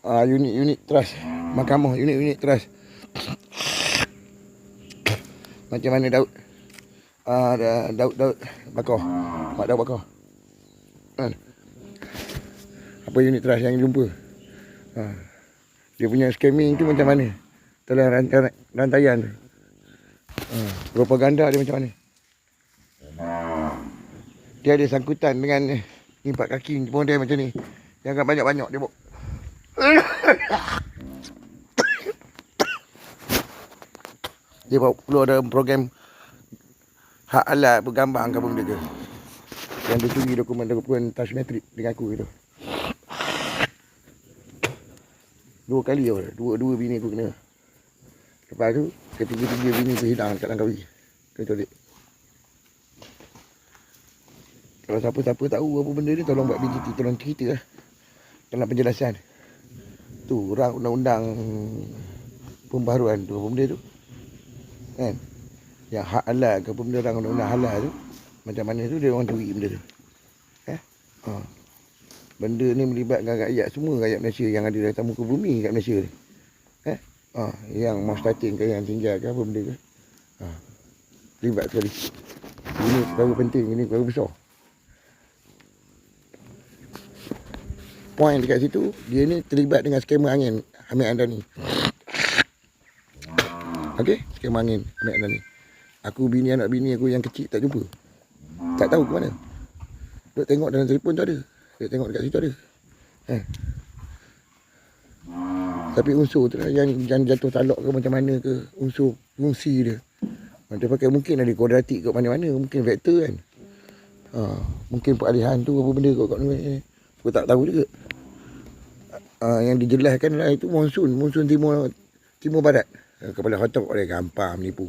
Unit trust mahkamah, unit trust. Macam mana Daud? Daud Bakar, Mak Daud Bakar kan? Apa unit trust yang jumpa? Dia punya scamming tu macam mana dalam rantaian tu? Propaganda dia macam mana? Dia ada sangkutan dengan ni 4 kaki pun dia macam ni. Jangan banyak-banyak dia buat. Dia bawa keluar dalam program hak alat bergambar ke benda ke. Yang dia curi dokumen touch matrix dengan aku gitu. 2 kali je. Dua bini aku kena. Lepas tu ketiga-tiga bini tu hilang kat Langkawi. Kau tahu tak? Kalau siapa-siapa tahu apa benda ni, tolong buat BGT, tolong cerita lah dalam penjelasan. Tu undang-undang pembaharuan tu apa benda tu kan, yang hak halal ke benda orang undang-undang halal tu, macam mana tu dia orang curi benda tu. Benda ni melibatkan rakyat semua, rakyat Malaysia yang ada di atas muka bumi kat Malaysia ni. Yang mau starting ke, yang tinggal ke apa benda ke, terlibat sekali. Ini perkara penting, ini perkara besar. Point dekat situ, dia ni terlibat dengan skamer angin Hamid Andani. Okey, skamer angin Hamid Andani. Aku anak bini aku yang kecil tak jumpa. Tak tahu ke mana. Duk tengok dalam telefon tu ada. Duk tengok dekat situ ada. Tapi unsur tu lah yang jatuh talak ke macam mana ke, unsur fungsi dia. Dia pakai mungkin ada kuadratik kat mana-mana, mungkin vektor kan. Mungkin peralihan tu apa benda kat ni. Aku tak tahu juga. Yang dijelaskan lah itu monsun timur barat. Kepala otak orang gampang menipu.